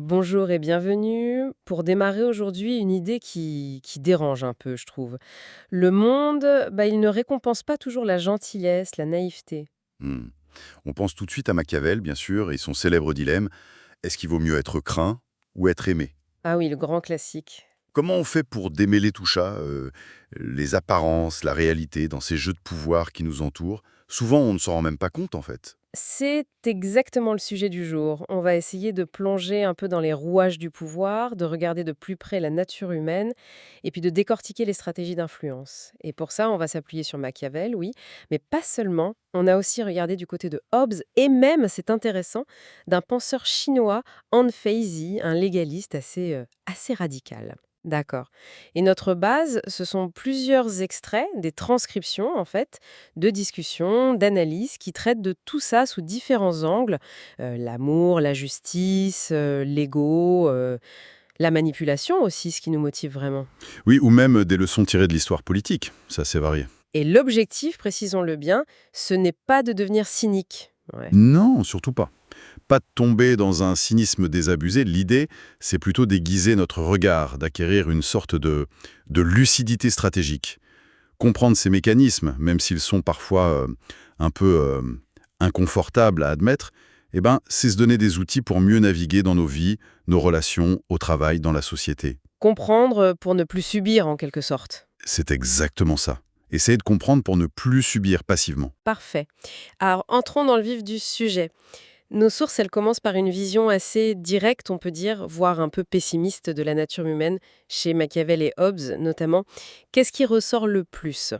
Bonjour et bienvenue. Pour démarrer aujourd'hui, une idée qui dérange un peu, je trouve. Le monde, il ne récompense pas toujours la gentillesse, la naïveté. Hmm. On pense tout de suite à Machiavel, bien sûr, et son célèbre dilemme, est-ce qu'il vaut mieux être craint ou être aimé? Ah oui, le grand classique. Comment on fait pour démêler tout ça, les apparences, la réalité, dans ces jeux de pouvoir qui nous entourent? Souvent, on ne s'en rend même pas compte, en fait. C'est exactement le sujet du jour. On va essayer de plonger un peu dans les rouages du pouvoir, de regarder de plus près la nature humaine et puis de décortiquer les stratégies d'influence. Et pour ça, on va s'appuyer sur Machiavel, oui, mais pas seulement. On a aussi regardé du côté de Hobbes et même, c'est intéressant, d'un penseur chinois, Han Feizi, un légaliste assez radical. D'accord. Et notre base, ce sont plusieurs extraits, des transcriptions en fait, de discussions, d'analyses qui traitent de tout ça sous différents angles. L'amour, la justice, l'ego, la manipulation aussi, ce qui nous motive vraiment. Oui, ou même des leçons tirées de l'histoire politique, ça c'est varié. Et l'objectif, précisons-le bien, ce n'est pas de devenir cynique. Ouais. Non, surtout pas. Pas de tomber dans un cynisme désabusé, l'idée, c'est plutôt d'aiguiser notre regard, d'acquérir une sorte de lucidité stratégique. Comprendre ces mécanismes, même s'ils sont parfois un peu inconfortables à admettre, eh ben, c'est se donner des outils pour mieux naviguer dans nos vies, nos relations, au travail, dans la société. Comprendre pour ne plus subir en quelque sorte. C'est exactement ça. Essayer de comprendre pour ne plus subir passivement. Parfait. Alors, entrons dans le vif du sujet. Nos sources, elles commencent par une vision assez directe, on peut dire, voire un peu pessimiste de la nature humaine, chez Machiavel et Hobbes notamment. Qu'est-ce qui ressort le plus?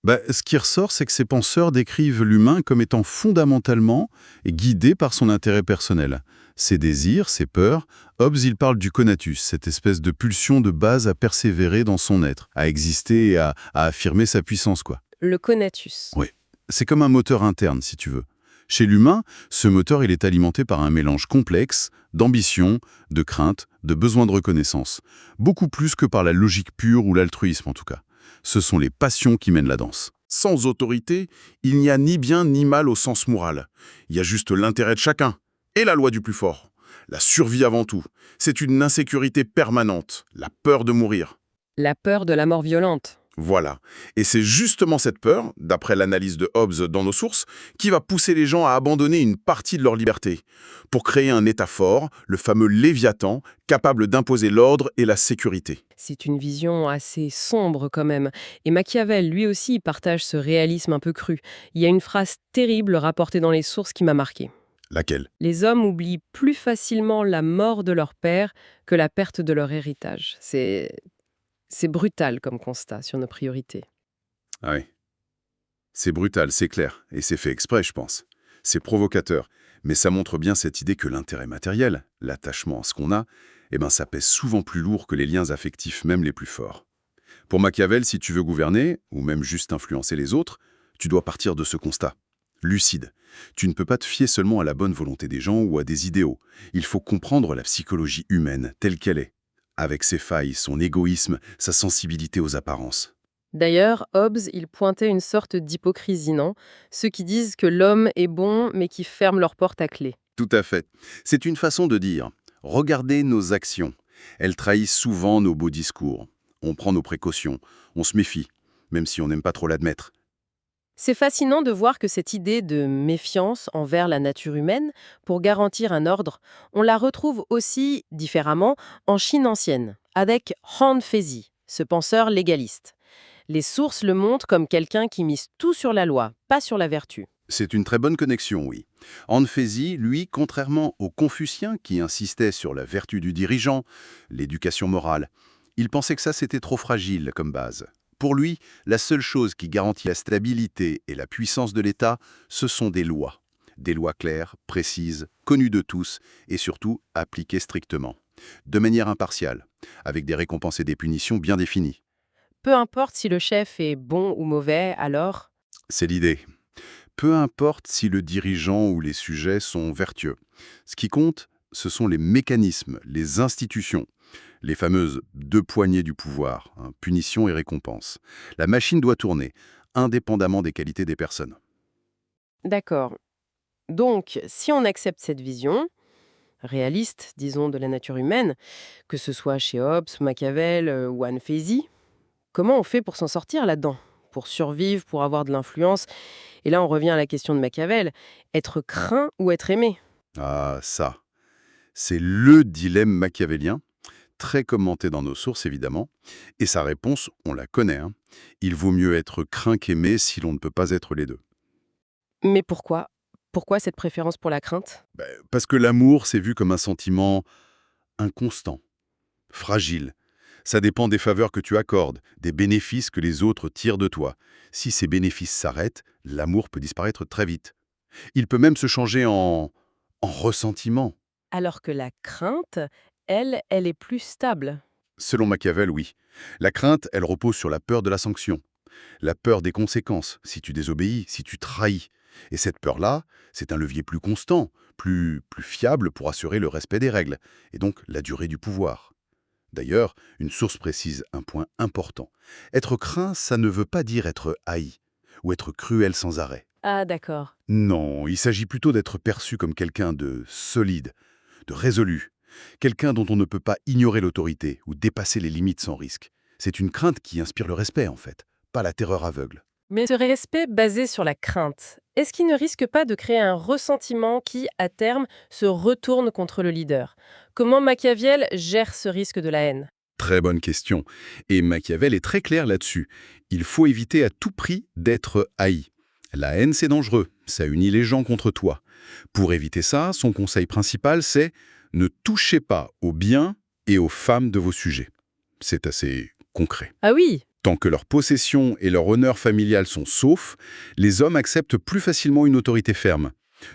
Ce qui ressort, c'est que ces penseurs décrivent l'humain comme étant fondamentalement guidé par son intérêt personnel. Ses désirs, ses peurs. Hobbes, il parle du conatus, cette espèce de pulsion de base à persévérer dans son être, à exister et à affirmer sa puissance, quoi. Le conatus. Oui. C'est comme un moteur interne, si tu veux. Chez l'humain, ce moteur, il est alimenté par un mélange complexe d'ambition, de crainte, de besoin de reconnaissance. Beaucoup plus que par la logique pure ou l'altruisme, en tout cas. Ce sont les passions qui mènent la danse. Sans autorité, il n'y a ni bien ni mal au sens moral. Il y a juste l'intérêt de chacun et la loi du plus fort. La survie avant tout. C'est une insécurité permanente, la peur de mourir. La peur de la mort violente. Voilà. Et c'est justement cette peur, d'après l'analyse de Hobbes dans nos sources, qui va pousser les gens à abandonner une partie de leur liberté, pour créer un État fort, le fameux Léviathan, capable d'imposer l'ordre et la sécurité. C'est une vision assez sombre quand même. Et Machiavel, lui aussi, partage ce réalisme un peu cru. Il y a une phrase terrible rapportée dans les sources qui m'a marqué. Laquelle? Les hommes oublient plus facilement la mort de leur père que la perte de leur héritage. C'est brutal comme constat sur nos priorités. Ah oui. C'est brutal, c'est clair, et c'est fait exprès, je pense. C'est provocateur, mais ça montre bien cette idée que l'intérêt matériel, l'attachement à ce qu'on a, eh ben ça pèse souvent plus lourd que les liens affectifs, même les plus forts. Pour Machiavel, si tu veux gouverner, ou même juste influencer les autres, tu dois partir de ce constat. Lucide. Tu ne peux pas te fier seulement à la bonne volonté des gens ou à des idéaux. Il faut comprendre la psychologie humaine telle qu'elle est, avec ses failles, son égoïsme, sa sensibilité aux apparences. D'ailleurs, Hobbes, il pointait une sorte d'hypocrisie, non? Ceux qui disent que l'homme est bon, mais qui ferment leur porte à clé. Tout à fait. C'est une façon de dire, regardez nos actions. Elles trahissent souvent nos beaux discours. On prend nos précautions, on se méfie, même si on n'aime pas trop l'admettre. C'est fascinant de voir que cette idée de méfiance envers la nature humaine, pour garantir un ordre, on la retrouve aussi, différemment, en Chine ancienne, avec Han Feizi, ce penseur légaliste. Les sources le montrent comme quelqu'un qui mise tout sur la loi, pas sur la vertu. C'est une très bonne connexion, oui. Anfési, lui, contrairement aux Confuciens qui insistaient sur la vertu du dirigeant, l'éducation morale, il pensait que ça c'était trop fragile comme base. Pour lui, la seule chose qui garantit la stabilité et la puissance de l'État, ce sont des lois. Des lois claires, précises, connues de tous et surtout appliquées strictement. De manière impartiale, avec des récompenses et des punitions bien définies. Peu importe si le chef est bon ou mauvais, alors... C'est l'idée. Peu importe si le dirigeant ou les sujets sont vertueux. Ce qui compte, ce sont les mécanismes, les institutions, les fameuses deux poignées du pouvoir, hein, punition et récompense. La machine doit tourner, indépendamment des qualités des personnes. D'accord. Donc, si on accepte cette vision, réaliste, disons, de la nature humaine, que ce soit chez Hobbes, Machiavel ou Anne Fésy. Comment on fait pour s'en sortir là-dedans? Pour survivre, pour avoir de l'influence? Et là, on revient à la question de Machiavel. Être craint ou être aimé? Ah, ça, c'est le dilemme machiavélien, très commenté dans nos sources évidemment, et sa réponse, on la connaît, hein. Il vaut mieux être craint qu'aimé si l'on ne peut pas être les deux. Mais pourquoi? Pourquoi cette préférence pour la crainte? Parce que l'amour, c'est vu comme un sentiment inconstant, fragile. Ça dépend des faveurs que tu accordes, des bénéfices que les autres tirent de toi. Si ces bénéfices s'arrêtent, l'amour peut disparaître très vite. Il peut même se changer en ressentiment. Alors que la crainte, elle est plus stable. Selon Machiavel, oui. La crainte, elle repose sur la peur de la sanction, la peur des conséquences, si tu désobéis, si tu trahis. Et cette peur-là, c'est un levier plus constant, plus fiable pour assurer le respect des règles, et donc la durée du pouvoir. D'ailleurs, une source précise un point important. Être craint, ça ne veut pas dire être haï, ou être cruel sans arrêt. Ah, d'accord. Non, il s'agit plutôt d'être perçu comme quelqu'un de solide, de résolu, quelqu'un dont on ne peut pas ignorer l'autorité ou dépasser les limites sans risque. C'est une crainte qui inspire le respect, en fait, pas la terreur aveugle. Mais ce respect basé sur la crainte, est-ce qu'il ne risque pas de créer un ressentiment qui, à terme, se retourne contre le leader? Comment Machiavel gère ce risque de la haine? Très bonne question. Et Machiavel est très clair là-dessus. Il faut éviter à tout prix d'être haï. La haine, c'est dangereux. Ça unit les gens contre toi. Pour éviter ça, son conseil principal, c'est ne touchez pas aux biens et aux femmes de vos sujets. C'est assez concret. Ah oui. Tant que leur possession et leur honneur familial sont saufs, les hommes acceptent plus facilement une autorité ferme.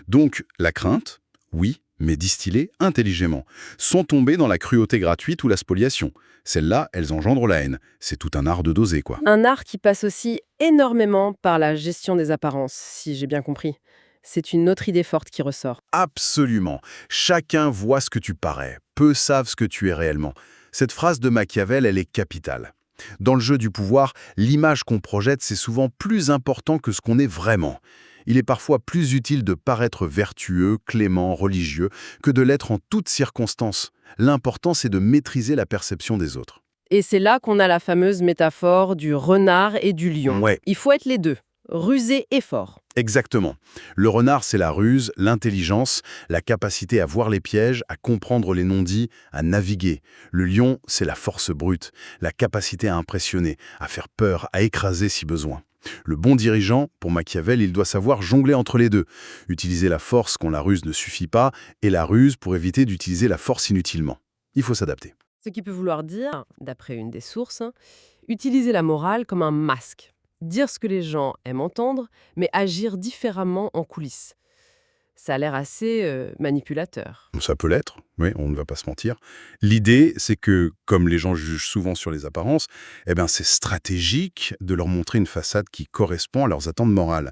Donc, la crainte, oui, mais distillée intelligemment, sans tomber dans la cruauté gratuite ou la spoliation. Celles-là, elles engendrent la haine. C'est tout un art de doser, quoi. Un art qui passe aussi énormément par la gestion des apparences, si j'ai bien compris. C'est une autre idée forte qui ressort. Absolument. Chacun voit ce que tu parais, peu savent ce que tu es réellement. Cette phrase de Machiavel, elle est capitale. Dans le jeu du pouvoir, l'image qu'on projette, c'est souvent plus important que ce qu'on est vraiment. Il est parfois plus utile de paraître vertueux, clément, religieux, que de l'être en toutes circonstances. L'important, c'est de maîtriser la perception des autres. Et c'est là qu'on a la fameuse métaphore du renard et du lion. Ouais. Il faut être les deux, rusé et fort. Exactement. Le renard, c'est la ruse, l'intelligence, la capacité à voir les pièges, à comprendre les non-dits, à naviguer. Le lion, c'est la force brute, la capacité à impressionner, à faire peur, à écraser si besoin. Le bon dirigeant, pour Machiavel, il doit savoir jongler entre les deux. Utiliser la force quand la ruse ne suffit pas, et la ruse pour éviter d'utiliser la force inutilement. Il faut s'adapter. Ce qui peut vouloir dire, d'après une des sources, utiliser la morale comme un masque. Dire ce que les gens aiment entendre, mais agir différemment en coulisses. Ça a l'air assez manipulateur. Ça peut l'être, oui, on ne va pas se mentir. L'idée, c'est que, comme les gens jugent souvent sur les apparences, c'est stratégique de leur montrer une façade qui correspond à leurs attentes morales.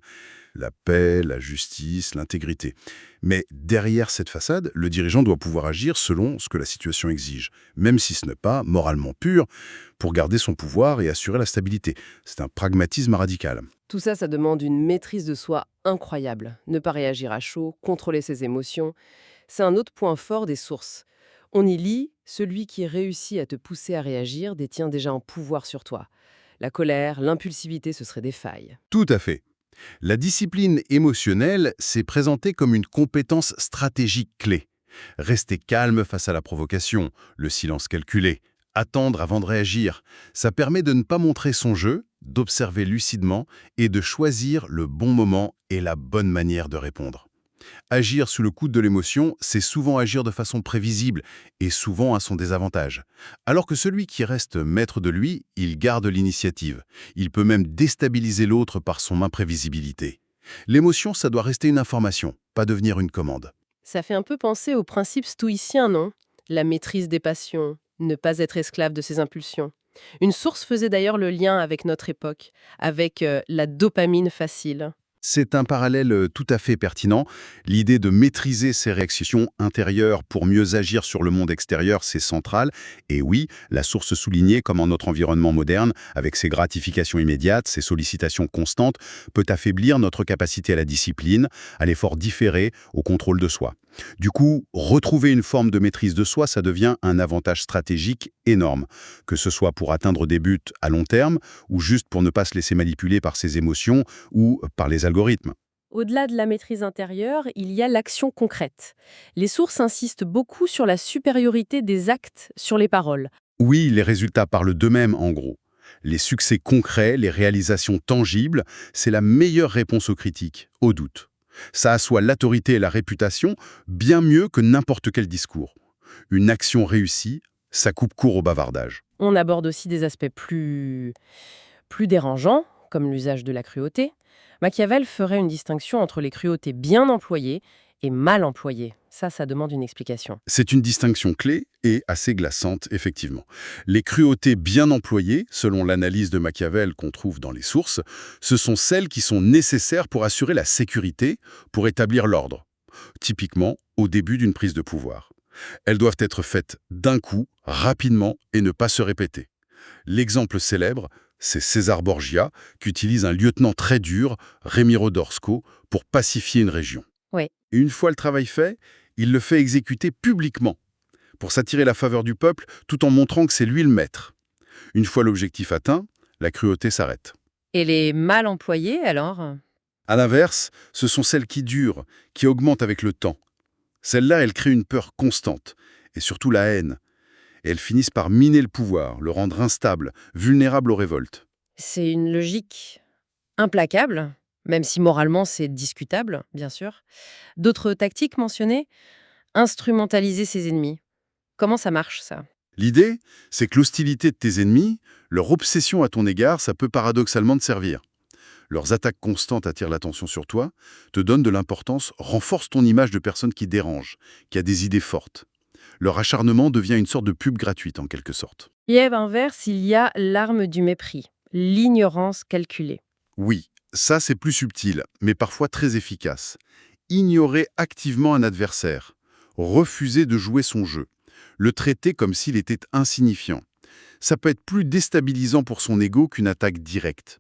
La paix, la justice, l'intégrité. Mais derrière cette façade, le dirigeant doit pouvoir agir selon ce que la situation exige, même si ce n'est pas moralement pur, pour garder son pouvoir et assurer la stabilité. C'est un pragmatisme radical. Tout ça, ça demande une maîtrise de soi incroyable. Ne pas réagir à chaud, contrôler ses émotions. C'est un autre point fort des sources. On y lit « Celui qui réussit à te pousser à réagir détient déjà un pouvoir sur toi. La colère, l'impulsivité, ce seraient des failles. » Tout à fait. La discipline émotionnelle s'est présentée comme une compétence stratégique clé. Rester calme face à la provocation, le silence calculé, attendre avant de réagir, ça permet de ne pas montrer son jeu, d'observer lucidement et de choisir le bon moment et la bonne manière de répondre. Agir sous le coup de l'émotion, c'est souvent agir de façon prévisible et souvent à son désavantage. Alors que celui qui reste maître de lui, il garde l'initiative. Il peut même déstabiliser l'autre par son imprévisibilité. L'émotion, ça doit rester une information, pas devenir une commande. Ça fait un peu penser au principe stoïcien, non? La maîtrise des passions, ne pas être esclave de ses impulsions. Une source faisait d'ailleurs le lien avec notre époque, avec la dopamine facile. C'est un parallèle tout à fait pertinent. L'idée de maîtriser ses réactions intérieures pour mieux agir sur le monde extérieur, c'est central. Et oui, la source soulignée, comme en notre environnement moderne, avec ses gratifications immédiates, ses sollicitations constantes, peut affaiblir notre capacité à la discipline, à l'effort différé, au contrôle de soi. Du coup, retrouver une forme de maîtrise de soi, ça devient un avantage stratégique énorme, que ce soit pour atteindre des buts à long terme ou juste pour ne pas se laisser manipuler par ses émotions ou par les algorithmes. Au-delà de la maîtrise intérieure, il y a l'action concrète. Les sources insistent beaucoup sur la supériorité des actes sur les paroles. Oui, les résultats parlent d'eux-mêmes en gros. Les succès concrets, les réalisations tangibles, c'est la meilleure réponse aux critiques, aux doutes. Ça assoit l'autorité et la réputation bien mieux que n'importe quel discours. Une action réussie, ça coupe court au bavardage. On aborde aussi des aspects plus dérangeants, comme l'usage de la cruauté. Machiavel ferait une distinction entre les cruautés bien employées et mal employées. Ça demande une explication. C'est une distinction clé et assez glaçante, effectivement. Les cruautés bien employées, selon l'analyse de Machiavel qu'on trouve dans les sources, ce sont celles qui sont nécessaires pour assurer la sécurité, pour établir l'ordre. Typiquement, au début d'une prise de pouvoir. Elles doivent être faites d'un coup, rapidement, et ne pas se répéter. L'exemple célèbre, c'est César Borgia, qui utilise un lieutenant très dur, Ramiro d'Orsco, pour pacifier une région. Oui. Et une fois le travail fait, il le fait exécuter publiquement, pour s'attirer la faveur du peuple tout en montrant que c'est lui le maître. Une fois l'objectif atteint, la cruauté s'arrête. Et les mal employées, alors? À l'inverse, ce sont celles qui durent, qui augmentent avec le temps. Celles-là, elles créent une peur constante, et surtout la haine. Et elles finissent par miner le pouvoir, le rendre instable, vulnérable aux révoltes. C'est une logique implacable, même si moralement c'est discutable, bien sûr. D'autres tactiques mentionnées? Instrumentaliser ses ennemis. Comment ça marche, ça? L'idée, c'est que l'hostilité de tes ennemis, leur obsession à ton égard, ça peut paradoxalement te servir. Leurs attaques constantes attirent l'attention sur toi, te donnent de l'importance, renforcent ton image de personne qui dérange, qui a des idées fortes. Leur acharnement devient une sorte de pub gratuite en quelque sorte. Et à l'inverse, il y a l'arme du mépris, l'ignorance calculée. Oui, ça c'est plus subtil, mais parfois très efficace. Ignorer activement un adversaire, refuser de jouer son jeu, le traiter comme s'il était insignifiant. Ça peut être plus déstabilisant pour son ego qu'une attaque directe.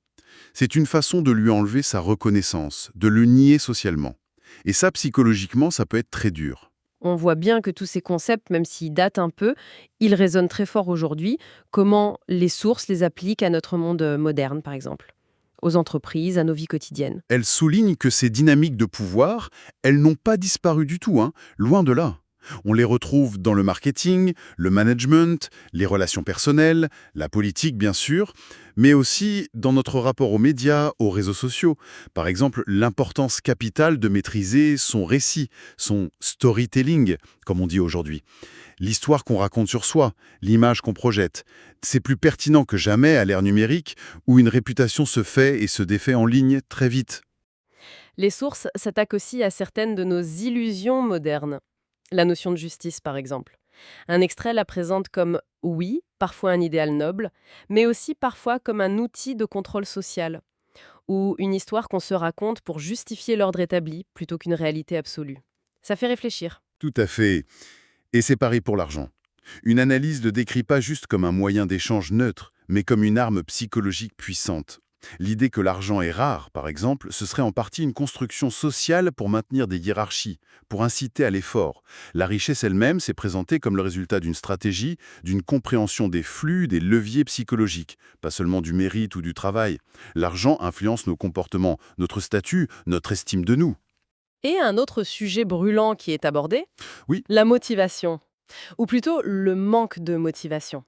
C'est une façon de lui enlever sa reconnaissance, de le nier socialement. Et ça, psychologiquement, ça peut être très dur. On voit bien que tous ces concepts, même s'ils datent un peu, ils résonnent très fort aujourd'hui. Comment les sources les appliquent à notre monde moderne, par exemple, aux entreprises, à nos vies quotidiennes. Elle souligne que ces dynamiques de pouvoir, elles n'ont pas disparu du tout, hein, loin de là. On les retrouve dans le marketing, le management, les relations personnelles, la politique bien sûr, mais aussi dans notre rapport aux médias, aux réseaux sociaux. Par exemple, l'importance capitale de maîtriser son récit, son storytelling, comme on dit aujourd'hui. L'histoire qu'on raconte sur soi, l'image qu'on projette. C'est plus pertinent que jamais à l'ère numérique où une réputation se fait et se défait en ligne très vite. Les sources s'attaquent aussi à certaines de nos illusions modernes. La notion de justice, par exemple. Un extrait la présente comme, oui, parfois un idéal noble, mais aussi parfois comme un outil de contrôle social, ou une histoire qu'on se raconte pour justifier l'ordre établi plutôt qu'une réalité absolue. Ça fait réfléchir. Tout à fait. Et c'est pareil pour l'argent. Une analyse ne décrit pas juste comme un moyen d'échange neutre, mais comme une arme psychologique puissante. L'idée que l'argent est rare, par exemple, ce serait en partie une construction sociale pour maintenir des hiérarchies, pour inciter à l'effort. La richesse elle-même s'est présentée comme le résultat d'une stratégie, d'une compréhension des flux, des leviers psychologiques, pas seulement du mérite ou du travail. L'argent influence nos comportements, notre statut, notre estime de nous. Et un autre sujet brûlant qui est abordé, Oui. la motivation, ou plutôt le manque de motivation.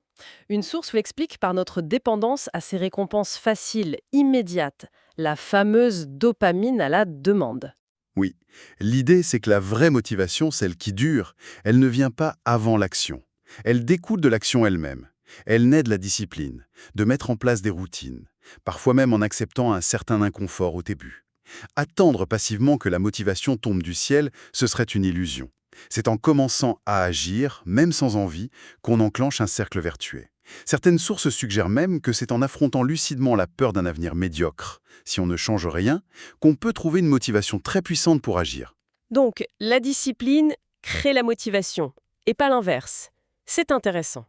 Une source l'explique par notre dépendance à ces récompenses faciles, immédiates, la fameuse dopamine à la demande. Oui, l'idée c'est que la vraie motivation, celle qui dure, elle ne vient pas avant l'action. Elle découle de l'action elle-même. Elle naît de la discipline, de mettre en place des routines, parfois même en acceptant un certain inconfort au début. Attendre passivement que la motivation tombe du ciel, ce serait une illusion. C'est en commençant à agir, même sans envie, qu'on enclenche un cercle vertueux. Certaines sources suggèrent même que c'est en affrontant lucidement la peur d'un avenir médiocre, si on ne change rien, qu'on peut trouver une motivation très puissante pour agir. Donc, la discipline crée la motivation, et pas l'inverse. C'est intéressant.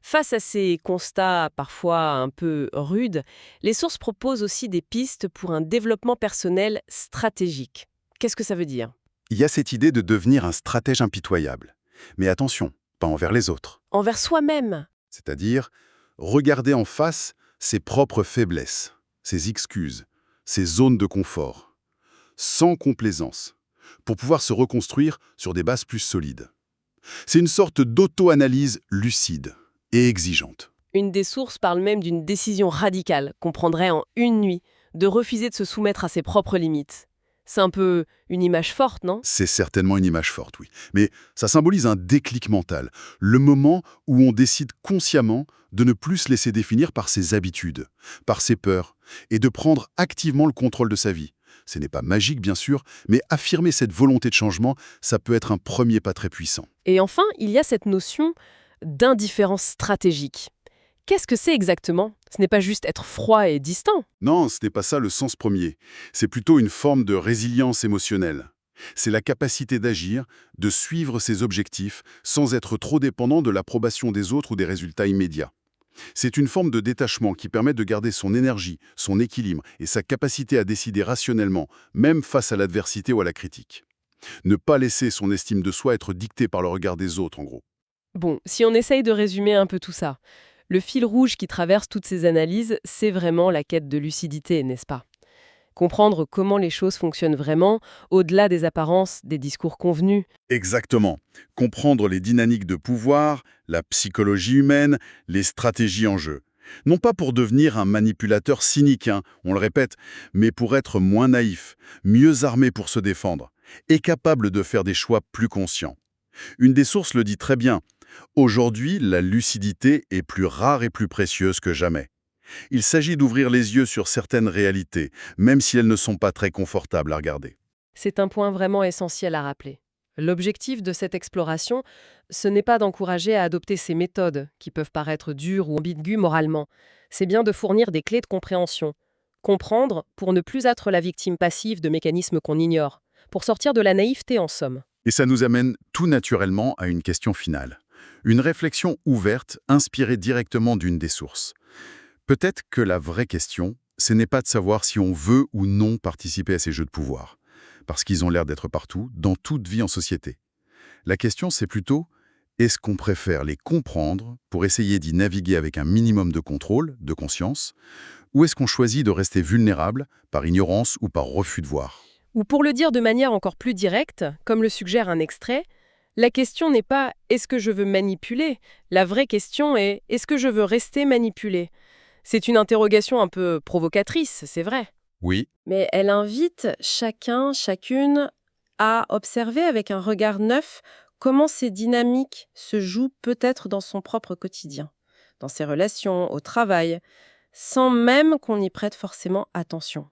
Face à ces constats parfois un peu rudes, les sources proposent aussi des pistes pour un développement personnel stratégique. Qu'est-ce que ça veut dire? Il y a cette idée de devenir un stratège impitoyable. Mais attention, pas envers les autres. Envers soi-même. C'est-à-dire regarder en face ses propres faiblesses, ses excuses, ses zones de confort, sans complaisance, pour pouvoir se reconstruire sur des bases plus solides. C'est une sorte d'auto-analyse lucide et exigeante. Une des sources parle même d'une décision radicale qu'on prendrait en une nuit, de refuser de se soumettre à ses propres limites. C'est un peu une image forte, non? C'est certainement une image forte, oui. Mais ça symbolise un déclic mental, le moment où on décide consciemment de ne plus se laisser définir par ses habitudes, par ses peurs, et de prendre activement le contrôle de sa vie. Ce n'est pas magique, bien sûr, mais affirmer cette volonté de changement, ça peut être un premier pas très puissant. Et enfin, il y a cette notion d'indifférence stratégique. Qu'est-ce que c'est exactement? Ce n'est pas juste être froid et distant. Non, ce n'est pas ça le sens premier. C'est plutôt une forme de résilience émotionnelle. C'est la capacité d'agir, de suivre ses objectifs, sans être trop dépendant de l'approbation des autres ou des résultats immédiats. C'est une forme de détachement qui permet de garder son énergie, son équilibre et sa capacité à décider rationnellement, même face à l'adversité ou à la critique. Ne pas laisser son estime de soi être dictée par le regard des autres, en gros. Bon, si on essaye de résumer un peu tout ça, le fil rouge qui traverse toutes ces analyses, c'est vraiment la quête de lucidité, n'est-ce pas? Comprendre comment les choses fonctionnent vraiment, au-delà des apparences, des discours convenus. Exactement. Comprendre les dynamiques de pouvoir, la psychologie humaine, les stratégies en jeu. Non pas pour devenir un manipulateur cynique, on le répète, mais pour être moins naïf, mieux armé pour se défendre, et capable de faire des choix plus conscients. Une des sources le dit très bien. Aujourd'hui, la lucidité est plus rare et plus précieuse que jamais. Il s'agit d'ouvrir les yeux sur certaines réalités, même si elles ne sont pas très confortables à regarder. C'est un point vraiment essentiel à rappeler. L'objectif de cette exploration, ce n'est pas d'encourager à adopter ces méthodes, qui peuvent paraître dures ou ambiguës moralement. C'est bien de fournir des clés de compréhension. Comprendre pour ne plus être la victime passive de mécanismes qu'on ignore. Pour sortir de la naïveté en somme. Et ça nous amène tout naturellement à une question finale. Une réflexion ouverte, inspirée directement d'une des sources. Peut-être que la vraie question, ce n'est pas de savoir si on veut ou non participer à ces jeux de pouvoir, parce qu'ils ont l'air d'être partout, dans toute vie en société. La question, c'est plutôt, est-ce qu'on préfère les comprendre pour essayer d'y naviguer avec un minimum de contrôle, de conscience, ou est-ce qu'on choisit de rester vulnérable par ignorance ou par refus de voir? Ou pour le dire de manière encore plus directe, comme le suggère un extrait, la question n'est pas est-ce que je veux manipuler? La vraie question est est-ce que je veux rester manipulé? C'est une interrogation un peu provocatrice, c'est vrai. Oui, Mais elle invite chacun, chacune à observer avec un regard neuf comment ces dynamiques se jouent peut-être dans son propre quotidien, dans ses relations, au travail, sans même qu'on y prête forcément attention.